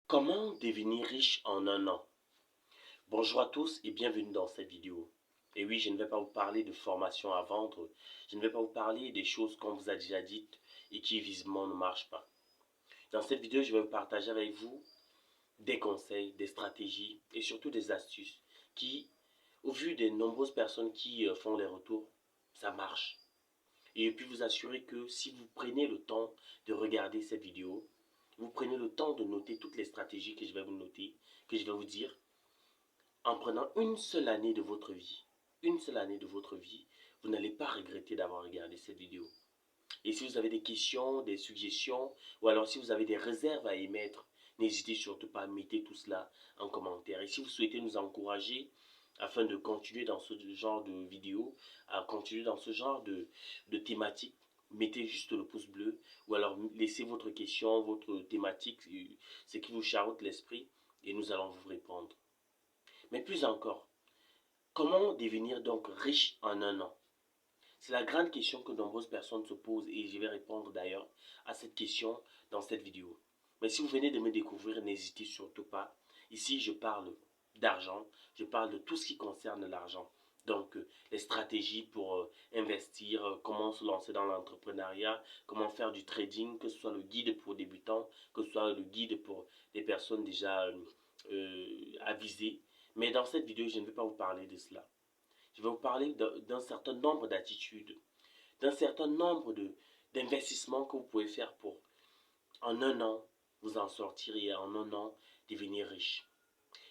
Comment devenir riche en un an? Bonjour à tous et bienvenue dans cette vidéo. Et oui, je ne vais pas vous parler de formation à vendre, je ne vais pas vous parler des choses qu'on vous a déjà dites et qui visiblement ne marchent pas. Dans cette vidéo, je vais vous partager avec vous des conseils, des stratégies et surtout des astuces qui, au vu des nombreuses personnes qui font les retours, ça marche. Et puis vous assurer que si vous prenez le temps de regarder cette vidéo, vous prenez le temps de noter toutes les stratégies que je vais vous noter, que je vais vous dire, en prenant une seule année de votre vie, vous n'allez pas regretter d'avoir regardé cette vidéo. Et si vous avez des questions, des suggestions, ou alors si vous avez des réserves à émettre, n'hésitez surtout pas à mettre tout cela en commentaire. Et si vous souhaitez nous encourager afin de continuer dans ce genre de vidéos, à continuer dans ce genre de thématique, mettez juste le pouce bleu, ou alors laissez votre question, votre thématique, ce qui vous charotte l'esprit, et nous allons vous répondre. Mais plus encore, comment devenir donc riche en un an? C'est la grande question que de nombreuses personnes se posent et je vais répondre d'ailleurs à cette question dans cette vidéo. Mais si vous venez de me découvrir, n'hésitez surtout pas. Ici, je parle d'argent, je parle de tout ce qui concerne l'argent. Donc, les stratégies pour investir, comment se lancer dans l'entrepreneuriat, comment faire du trading, que ce soit le guide pour débutants, que ce soit le guide pour des personnes déjà avisées. Mais dans cette vidéo, je ne vais pas vous parler de cela. Je vais vous parler d'un certain nombre d'attitudes, d'un certain nombre d'investissements que vous pouvez faire pour, en un an, vous en sortir et en un an, devenir riche.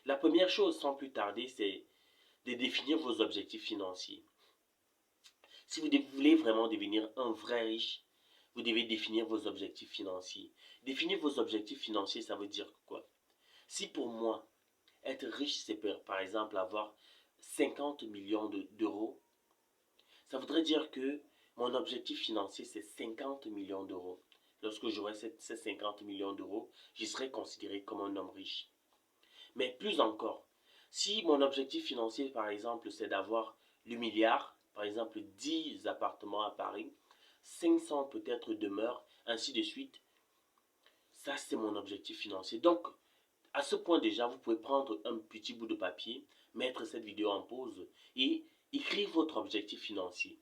La première chose, sans plus tarder, c'est de définir vos objectifs financiers. Si vous voulez vraiment devenir un vrai riche, vous devez définir vos objectifs financiers. Définir vos objectifs financiers, ça veut dire quoi? Si pour moi, être riche, c'est par exemple avoir 50 millions d'euros, ça voudrait dire que mon objectif financier, c'est 50 millions d'euros. Lorsque j'aurai ces 50 millions d'euros, je serai considéré comme un homme riche. Mais plus encore, si mon objectif financier, par exemple, c'est d'avoir le milliard, par exemple 10 appartements à Paris, 500 peut-être demeures, ainsi de suite, ça c'est mon objectif financier. Donc, à ce point déjà, vous pouvez prendre un petit bout de papier, mettre cette vidéo en pause et écrire votre objectif financier.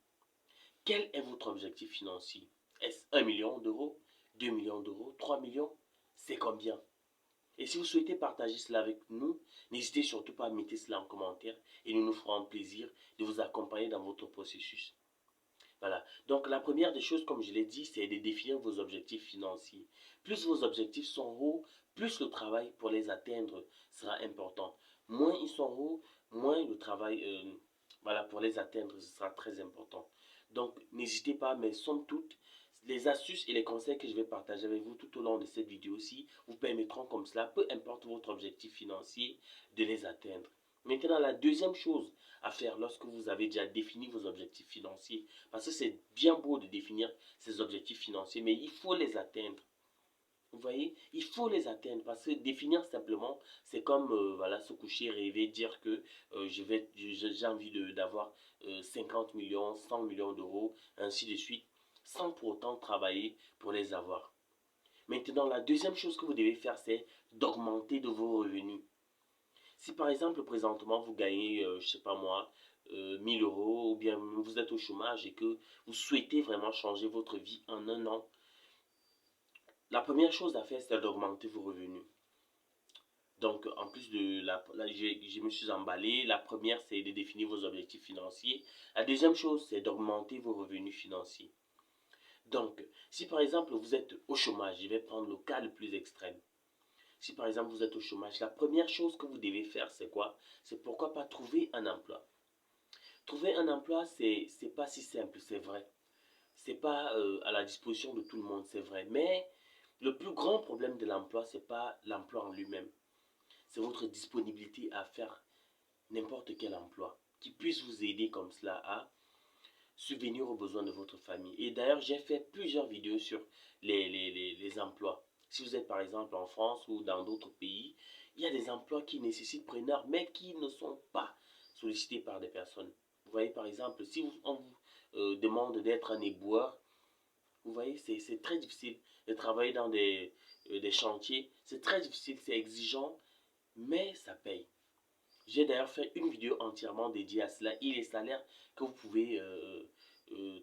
Quel est votre objectif financier? Est-ce 1 million d'euros, 2 millions d'euros, 3 millions? C'est combien? Et si vous souhaitez partager cela avec nous, n'hésitez surtout pas à mettre cela en commentaire et nous nous ferons plaisir de vous accompagner dans votre processus. Voilà. Donc la première des choses, comme je l'ai dit, c'est de définir vos objectifs financiers. Plus vos objectifs sont hauts, plus le travail pour les atteindre sera important. Moins ils sont hauts, moins le travail voilà, pour les atteindre sera très important. Donc n'hésitez pas, mais somme toute, les astuces et les conseils que je vais partager avec vous tout au long de cette vidéo-ci vous permettront comme cela, peu importe votre objectif financier, de les atteindre. Maintenant, la deuxième chose à faire lorsque vous avez déjà défini vos objectifs financiers, parce que c'est bien beau de définir ces objectifs financiers, mais il faut les atteindre. Vous voyez, il faut les atteindre parce que définir simplement, c'est comme voilà, se coucher, rêver, dire que j'ai envie d'avoir 50 millions, 100 millions d'euros, ainsi de suite, sans pour autant travailler pour les avoir. Maintenant, la deuxième chose que vous devez faire, c'est d'augmenter de vos revenus. Si par exemple, présentement, vous gagnez, je ne sais pas moi, 1000 euros, ou bien vous êtes au chômage et que vous souhaitez vraiment changer votre vie en un an, la première chose à faire, c'est d'augmenter vos revenus. Donc, en plus de je me suis emballé. La première, c'est de définir vos objectifs financiers. La deuxième chose, c'est d'augmenter vos revenus financiers. Donc, si par exemple, vous êtes au chômage, je vais prendre le cas le plus extrême. Si par exemple, vous êtes au chômage, la première chose que vous devez faire, c'est quoi? C'est pourquoi pas trouver un emploi. Trouver un emploi, c'est pas si simple, c'est vrai. C'est pas à la disposition de tout le monde, c'est vrai. Mais le plus grand problème de l'emploi, c'est pas l'emploi en lui-même. C'est votre disponibilité à faire n'importe quel emploi qui puisse vous aider comme cela à subvenir aux besoins de votre famille. Et d'ailleurs, j'ai fait plusieurs vidéos sur les emplois. Si vous êtes par exemple en France ou dans d'autres pays, il y a des emplois qui nécessitent preneurs, mais qui ne sont pas sollicités par des personnes. Vous voyez par exemple, si on vous demande d'être un éboueur, vous voyez, c'est très difficile de travailler dans des chantiers. C'est très difficile, c'est exigeant, mais ça paye. J'ai d'ailleurs fait une vidéo entièrement dédiée à cela et les salaires que vous pouvez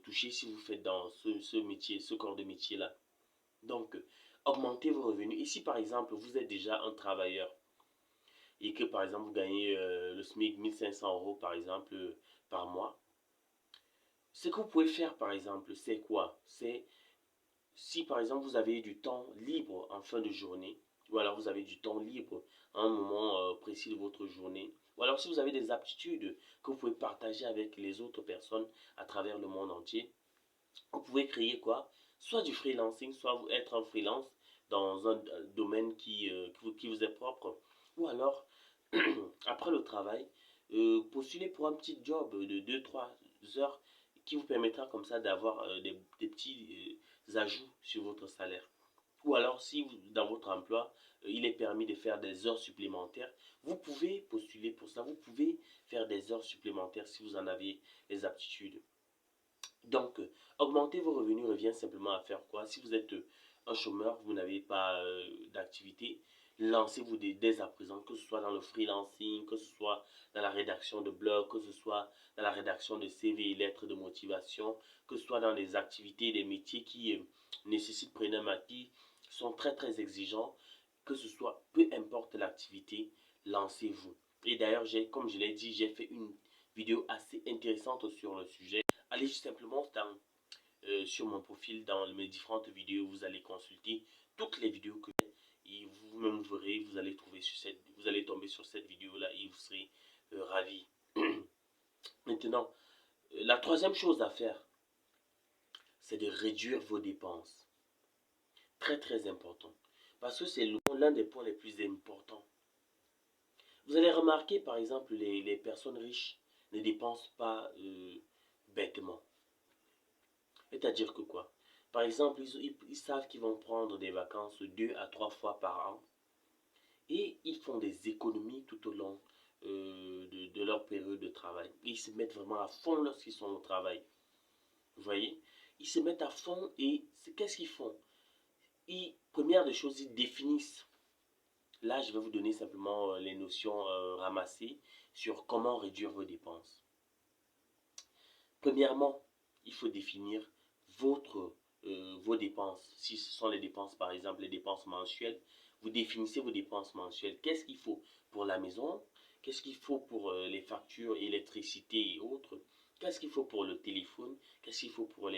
toucher si vous faites dans ce métier, ce corps de métier-là. Donc, augmentez vos revenus. Et si par exemple, vous êtes déjà un travailleur et que par exemple, vous gagnez le SMIC 1500 euros par exemple par mois, ce que vous pouvez faire par exemple, c'est quoi? C'est si par exemple vous avez du temps libre en fin de journée, ou alors vous avez du temps libre à un moment précis de votre journée, ou alors si vous avez des aptitudes que vous pouvez partager avec les autres personnes à travers le monde entier, vous pouvez créer quoi? Soit du freelancing, soit vous être un freelance dans un domaine qui vous est propre, ou alors après le travail, postulez pour un petit job de 2 3 heures qui vous permettra comme ça d'avoir des petits ajouts sur votre salaire. Ou alors, si vous, dans votre emploi, il est permis de faire des heures supplémentaires, vous pouvez postuler pour ça. Vous pouvez faire des heures supplémentaires si vous en avez les aptitudes. Donc, augmenter vos revenus revient simplement à faire quoi? Si vous êtes un chômeur, vous n'avez pas d'activité, lancez-vous dès à présent, que ce soit dans le freelancing, que ce soit dans la rédaction de blogs, que ce soit dans la rédaction de CV et lettres de motivation, que ce soit dans des activités, des métiers qui nécessitent prénom qui sont très très exigeants, que ce soit, peu importe l'activité, lancez-vous. Et d'ailleurs, comme je l'ai dit, j'ai fait une vidéo assez intéressante sur le sujet. Allez simplement sur mon profil, dans mes différentes vidéos, vous allez consulter toutes les vidéos que et vous-même verrez, vous allez tomber sur cette vidéo-là et vous serez ravi. Maintenant, la troisième chose à faire, c'est de réduire vos dépenses. Très très important. Parce que c'est l'un des points les plus importants. Vous allez remarquer, par exemple, les personnes riches ne dépensent pas bêtement. C'est-à-dire que quoi? Par exemple, ils savent qu'ils vont prendre des vacances 2 à 3 fois par an et ils font des économies tout au long de leur période de travail. Et ils se mettent vraiment à fond lorsqu'ils sont au travail. Vous voyez? Ils se mettent à fond et qu'est-ce qu'ils font? Première des choses, ils définissent. Là, je vais vous donner simplement les notions ramassées sur comment réduire vos dépenses. Premièrement, il faut définir vos dépenses. Si ce sont les dépenses, par exemple, les dépenses mensuelles, vous définissez vos dépenses mensuelles. Qu'est-ce qu'il faut pour la maison? Qu'est-ce qu'il faut pour les factures, électricité et autres? Qu'est-ce qu'il faut pour le téléphone? Qu'est-ce qu'il faut pour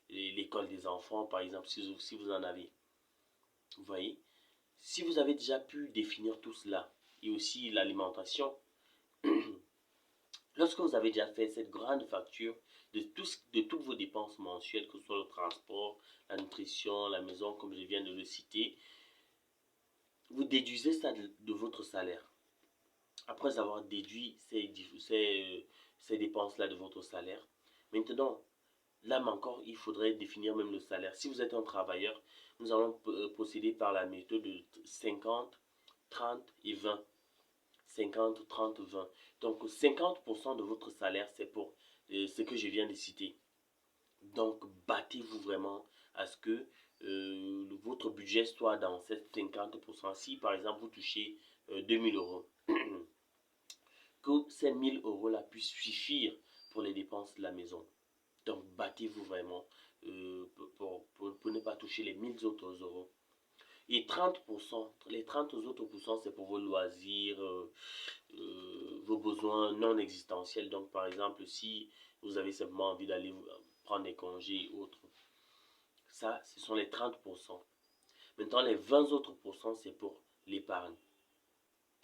l'école des enfants, par exemple, si vous en avez? Vous voyez? Si vous avez déjà pu définir tout cela, et aussi l'alimentation, lorsque vous avez déjà fait cette grande facture de toutes vos dépenses mensuelles, que ce soit le transport, la nutrition, la maison, comme je viens de le citer, vous déduisez ça de votre salaire. Après avoir déduit ces dépenses-là de votre salaire, maintenant, là encore, il faudrait définir même le salaire. Si vous êtes un travailleur, nous allons procéder par la méthode de 50, 30 et 20. 50, 30, 20. Donc 50% de votre salaire, c'est pour ce que je viens de citer. Donc battez-vous vraiment à ce que votre budget soit dans cette 50%. Si par exemple vous touchez 2000 euros, que ces 1000 euros là puissent suffire pour les dépenses de la maison. Donc battez-vous vraiment pour ne pas toucher les 1000 autres euros. Et 30%, les 30 autres pourcents, c'est pour vos loisirs, vos besoins non existentiels. Donc, par exemple, si vous avez simplement envie d'aller prendre des congés et autres, ça, ce sont les 30%. Maintenant, les 20 autres pourcents, c'est pour l'épargne.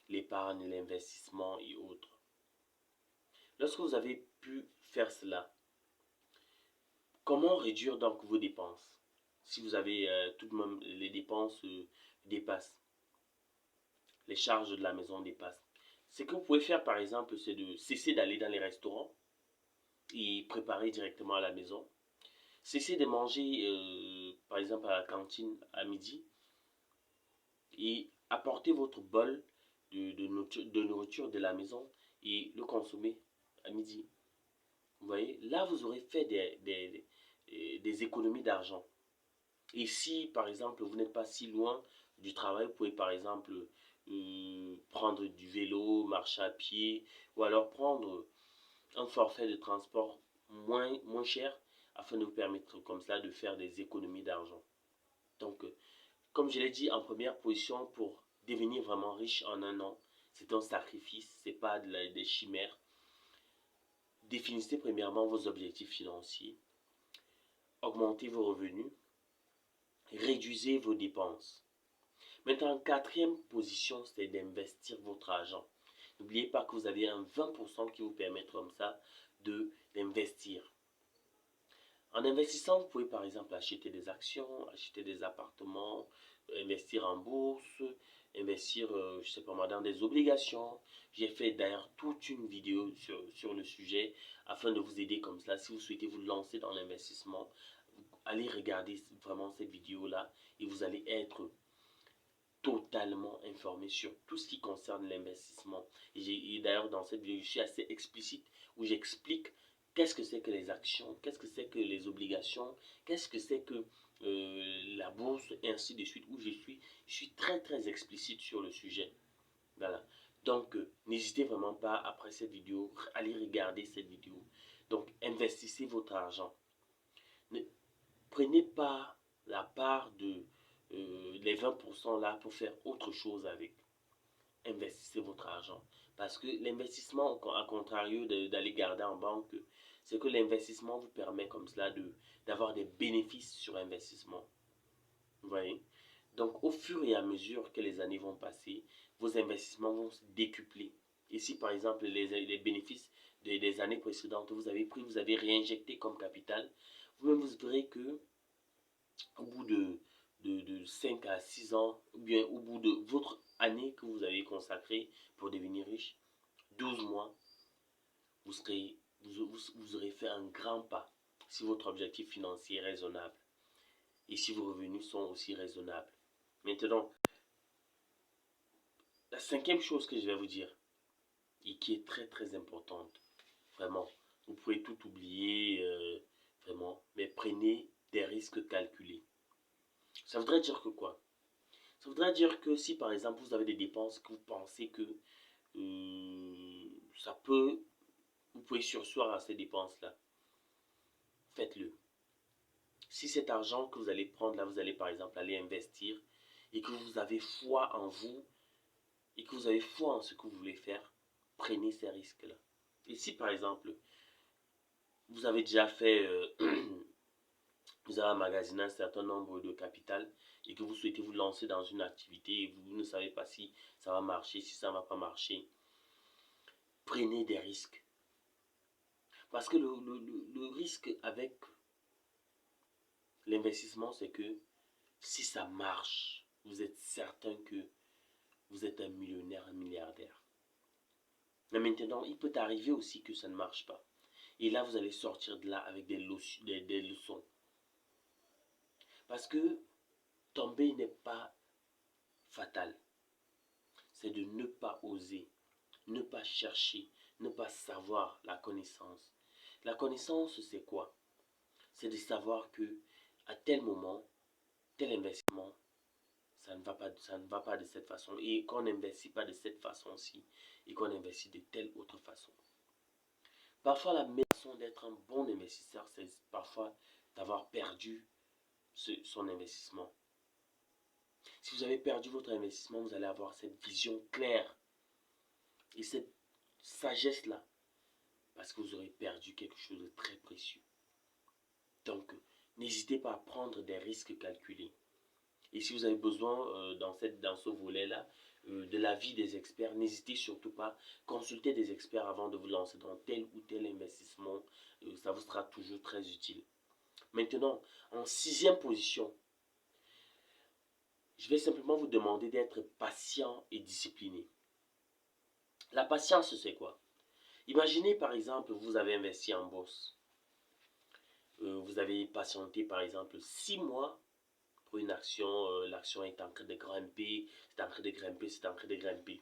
L'épargne, l'investissement et autres. Lorsque vous avez pu faire cela, comment réduire donc vos dépenses? Si vous avez tout de même les dépenses dépassent, les charges de la maison dépassent. Ce que vous pouvez faire par exemple, c'est de cesser d'aller dans les restaurants et préparer directement à la maison. Cessez de manger par exemple à la cantine à midi et apportez votre bol de nourriture de la maison et le consommer à midi. Vous voyez, là vous aurez fait des économies d'argent. Et si, par exemple, vous n'êtes pas si loin du travail, vous pouvez, par exemple, prendre du vélo, marcher à pied, ou alors prendre un forfait de transport moins cher afin de vous permettre comme cela de faire des économies d'argent. Donc, comme je l'ai dit en première position, pour devenir vraiment riche en un an, c'est un sacrifice, c'est pas des chimères. Définissez premièrement vos objectifs financiers, augmentez vos revenus, réduisez vos dépenses. Maintenant, en quatrième position, c'est d'investir votre argent. N'oubliez pas que vous avez un 20% qui vous permet comme ça d'investir. En investissant, vous pouvez par exemple acheter des actions, acheter des appartements, investir en bourse, investir, je sais pas moi, dans des obligations. J'ai fait d'ailleurs toute une vidéo sur le sujet afin de vous aider comme cela. Si vous souhaitez vous lancer dans l'investissement, allez regarder vraiment cette vidéo-là et vous allez être totalement informé sur tout ce qui concerne l'investissement. Et d'ailleurs, dans cette vidéo, je suis assez explicite où j'explique qu'est-ce que c'est que les actions, qu'est-ce que c'est que les obligations, qu'est-ce que c'est que la bourse, et ainsi de suite, où je suis très très explicite sur le sujet. Voilà. Donc, n'hésitez vraiment pas, après cette vidéo, allez regarder cette vidéo. Donc, investissez votre argent. Ne prenez pas la part de les 20% là pour faire autre chose avec. Investissez votre argent. Parce que l'investissement, à contrario d'aller garder en banque, c'est que l'investissement vous permet comme cela d'avoir des bénéfices sur investissement. Vous voyez? Donc, au fur et à mesure que les années vont passer, vos investissements vont se décupler. Et si, par exemple, les bénéfices des années précédentes, vous avez pris, vous avez réinjecté comme capital, vous-même, vous verrez que au bout de 5 à 6 ans, ou bien au bout de votre année que vous avez consacrée pour devenir riche, 12 mois, vous aurez fait un grand pas si votre objectif financier est raisonnable et si vos revenus sont aussi raisonnables. Maintenant, la cinquième chose que je vais vous dire et qui est très très importante, vraiment, vous pouvez tout oublier, vraiment, mais prenez des risques calculés. Ça voudrait dire que quoi? Ça voudrait dire que si par exemple vous avez des dépenses que vous pensez que ça peut, vous pouvez sursoir à ces dépenses-là, faites-le. Si cet argent que vous allez prendre là, vous allez par exemple aller investir et que vous avez foi en vous et que vous avez foi en ce que vous voulez faire, prenez ces risques-là. Et si par exemple vous avez déjà fait, vous avez emmagasiné un certain nombre de capital et que vous souhaitez vous lancer dans une activité et vous ne savez pas si ça va marcher, si ça ne va pas marcher, prenez des risques. Parce que le risque avec l'investissement, c'est que si ça marche, vous êtes certain que vous êtes un millionnaire, un milliardaire. Mais maintenant, il peut arriver aussi que ça ne marche pas. Et là, vous allez sortir de là avec des leçons. Parce que tomber n'est pas fatal. C'est de ne pas oser, ne pas chercher, ne pas savoir la connaissance. La connaissance, c'est quoi? C'est de savoir que à tel moment, tel investissement, ça ne va pas de cette façon. Et qu'on n'investit pas de cette façon-ci. Et qu'on investit de telle autre façon. Parfois, la meilleure façon d'être un bon investisseur, c'est parfois d'avoir perdu son investissement. Si vous avez perdu votre investissement, vous allez avoir cette vision claire et cette sagesse-là. Parce que vous aurez perdu quelque chose de très précieux. Donc, n'hésitez pas à prendre des risques calculés. Et si vous avez besoin dans ce volet-là de l'avis des experts, n'hésitez surtout pas, consultez des experts avant de vous lancer dans tel ou tel investissement. Ça vous sera toujours très utile. Maintenant, en sixième position, je vais simplement vous demander d'être patient et discipliné. La patience, c'est quoi? Imaginez par exemple, vous avez investi en bourse. Vous avez patienté par exemple 6 mois pour une action, l'action est en train de grimper, c'est en train de grimper, c'est en train de grimper.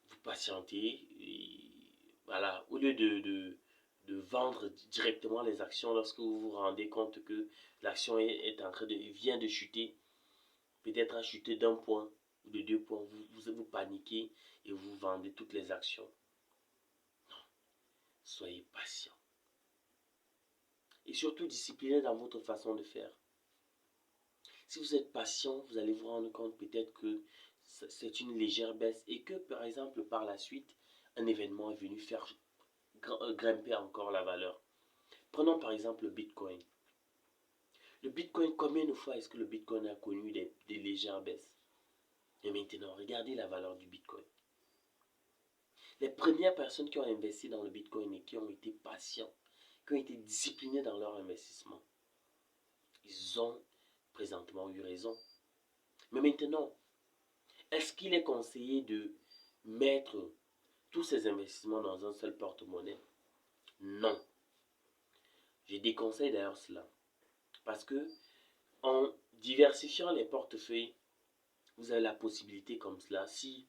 Vous patientez, et voilà, au lieu de vendre directement les actions lorsque vous vous rendez compte que l'action est en train vient de chuter, peut-être a chuté d'un point ou de 2 points, vous paniquez et vous vendez toutes les actions. Non, soyez patient. Et surtout discipliné dans votre façon de faire. Si vous êtes patient, vous allez vous rendre compte peut-être que c'est une légère baisse et que par exemple par la suite, un événement est venu faire grimper encore la valeur. Prenons par exemple le Bitcoin. Le Bitcoin, combien de fois est-ce que le Bitcoin a connu des légères baisses? Et maintenant, regardez la valeur du Bitcoin. Les premières personnes qui ont investi dans le Bitcoin et qui ont été patients, qui ont été disciplinés dans leur investissement, ils ont présentement eu raison. Mais maintenant, est-ce qu'il est conseillé de mettre tous ces investissements dans un seul porte-monnaie? Non. Je déconseille d'ailleurs cela. Parce que en diversifiant les portefeuilles, vous avez la possibilité comme cela, si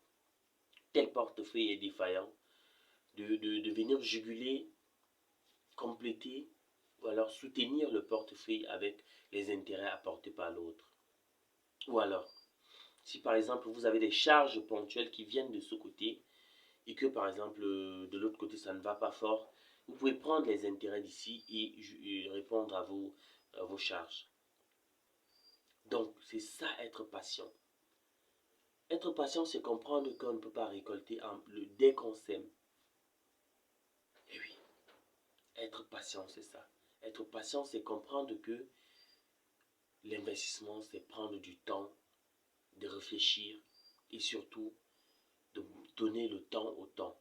tel portefeuille est défaillant, de venir juguler, compléter ou alors soutenir le portefeuille avec les intérêts apportés par l'autre. Ou alors, si par exemple vous avez des charges ponctuelles qui viennent de ce côté et que par exemple de l'autre côté ça ne va pas fort, vous pouvez prendre les intérêts d'ici et répondre à vos charges. Donc c'est ça être patient. Être patient, c'est comprendre qu'on ne peut pas récolter dès qu'on sème. Et oui, être patient, c'est ça. Être patient, c'est comprendre que l'investissement, c'est prendre du temps, de réfléchir et surtout de donner le temps au temps.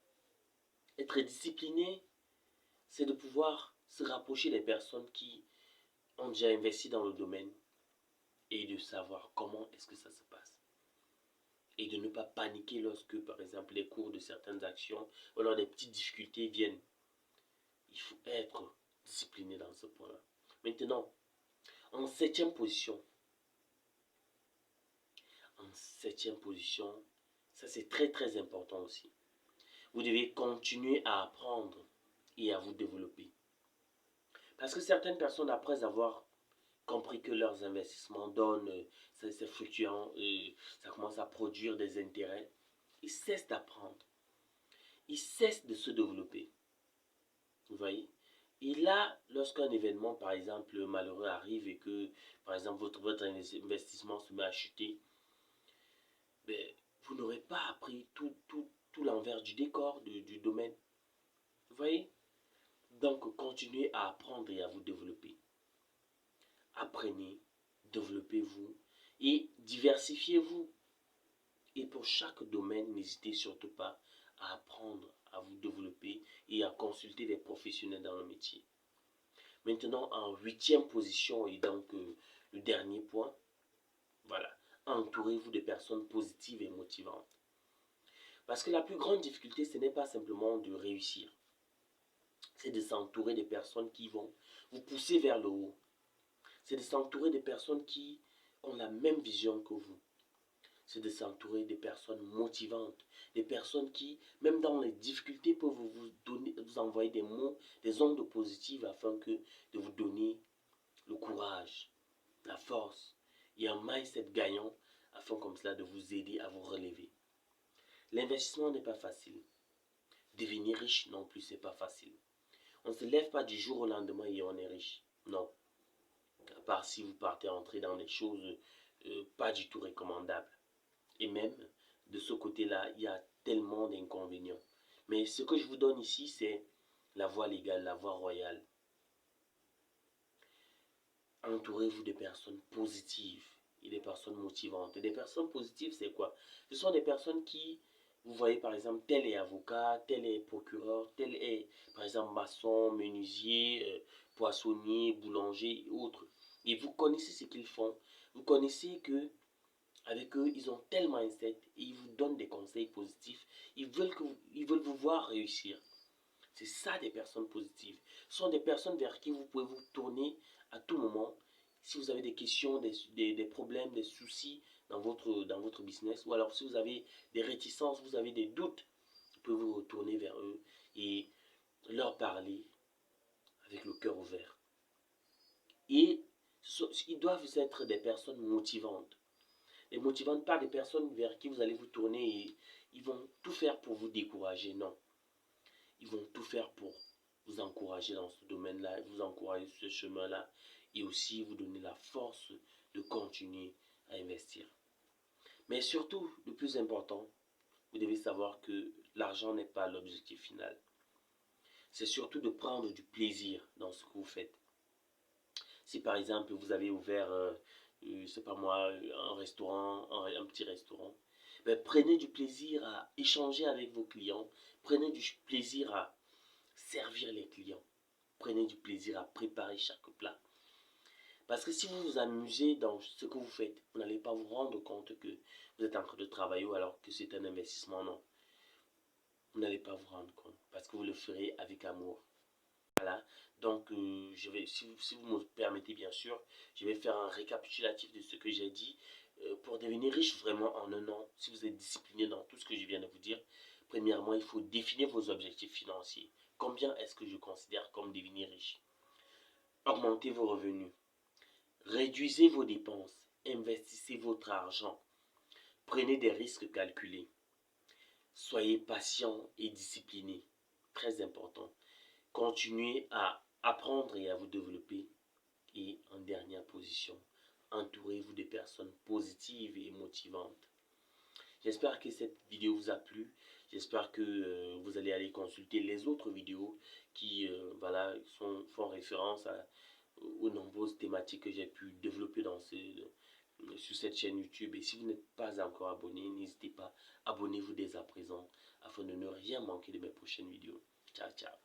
Être discipliné, c'est de pouvoir se rapprocher des personnes qui ont déjà investi dans le domaine et de savoir comment est-ce que ça se passe. Et de ne pas paniquer lorsque, par exemple, les cours de certaines actions ou alors des petites difficultés viennent. Il faut être discipliné dans ce point-là. Maintenant, en septième position, ça c'est très très important aussi. Vous devez continuer à apprendre et à vous développer. Parce que certaines personnes, après avoir compris que leurs investissements donnent, c'est fluctuant, ça commence à produire des intérêts, ils cessent d'apprendre. Ils cessent de se développer. Vous voyez? Et là, lorsqu'un événement, par exemple, malheureux arrive et que, par exemple, votre investissement se met à chuter, ben, vous n'aurez pas appris tout l'envers du décor du domaine. Vous voyez? Donc, continuez à apprendre et à vous développer. Apprenez, développez-vous et diversifiez-vous. Et pour chaque domaine, n'hésitez surtout pas à apprendre, à vous développer et à consulter des professionnels dans le métier. Maintenant, en huitième position, et donc le dernier point, voilà, entourez-vous de personnes positives et motivantes. Parce que la plus grande difficulté, ce n'est pas simplement de réussir, c'est de s'entourer de personnes qui vont vous pousser vers le haut. C'est de s'entourer de personnes qui ont la même vision que vous. C'est de s'entourer de personnes motivantes, des personnes qui, même dans les difficultés, peuvent vous envoyer des mots, des ondes positives afin de vous donner le courage, la force et un mindset gagnant afin comme cela de vous aider à vous relever. L'investissement n'est pas facile. Devenir riche non plus, c'est pas facile. On ne se lève pas du jour au lendemain et on est riche. Non. À part si vous partez entrer dans des choses pas du tout recommandables. Et même, de ce côté-là, il y a tellement d'inconvénients. Mais ce que je vous donne ici, c'est la voie légale, la voie royale. Entourez-vous de personnes positives et des personnes motivantes. Et des personnes positives, c'est quoi? Ce sont des personnes qui, vous voyez par exemple, tel est avocat, tel est procureur, tel est par exemple maçon, menuisier, poissonnier, boulanger et autres. Et vous connaissez ce qu'ils font. Vous connaissez que avec eux, ils ont tel mindset et ils vous donnent des conseils positifs. Ils veulent vous voir réussir. C'est ça des personnes positives. Ce sont des personnes vers qui vous pouvez vous tourner à tout moment. Si vous avez des questions, des problèmes, des soucis dans votre business, ou alors si vous avez des réticences, vous avez des doutes, vous pouvez vous retourner vers eux et leur parler avec le cœur ouvert. Et ils doivent être des personnes motivantes. Et motivantes, pas des personnes vers qui vous allez vous tourner et ils vont tout faire pour vous décourager. Non. Ils vont tout faire pour vous encourager dans ce domaine-là, vous encourager sur ce chemin-là et aussi vous donner la force de continuer à investir. Mais surtout, le plus important, vous devez savoir que l'argent n'est pas l'objectif final. C'est surtout de prendre du plaisir dans ce que vous faites. Si par exemple vous avez ouvert, c'est pas moi, un restaurant, un petit restaurant, ben, prenez du plaisir à échanger avec vos clients, prenez du plaisir à servir les clients, prenez du plaisir à préparer chaque plat. Parce que si vous vous amusez dans ce que vous faites, vous n'allez pas vous rendre compte que vous êtes en train de travailler alors que c'est un investissement, non. Vous n'allez pas vous rendre compte parce que vous le ferez avec amour. Voilà, donc si vous me permettez bien sûr, je vais faire un récapitulatif de ce que j'ai dit. Pour devenir riche vraiment en un an, si vous êtes discipliné dans tout ce que je viens de vous dire, premièrement, il faut définir vos objectifs financiers. Combien est-ce que je considère comme devenir riche? Augmentez vos revenus, réduisez vos dépenses, investissez votre argent, prenez des risques calculés, soyez patient et discipliné, très important. Continuez à apprendre et à vous développer. Et en dernière position, entourez-vous de personnes positives et motivantes. J'espère que cette vidéo vous a plu. J'espère que vous allez aller consulter les autres vidéos qui voilà, font référence aux nombreuses thématiques que j'ai pu développer sur cette chaîne YouTube. Et si vous n'êtes pas encore abonné, n'hésitez pas, abonnez-vous dès à présent afin de ne rien manquer de mes prochaines vidéos. Ciao, ciao.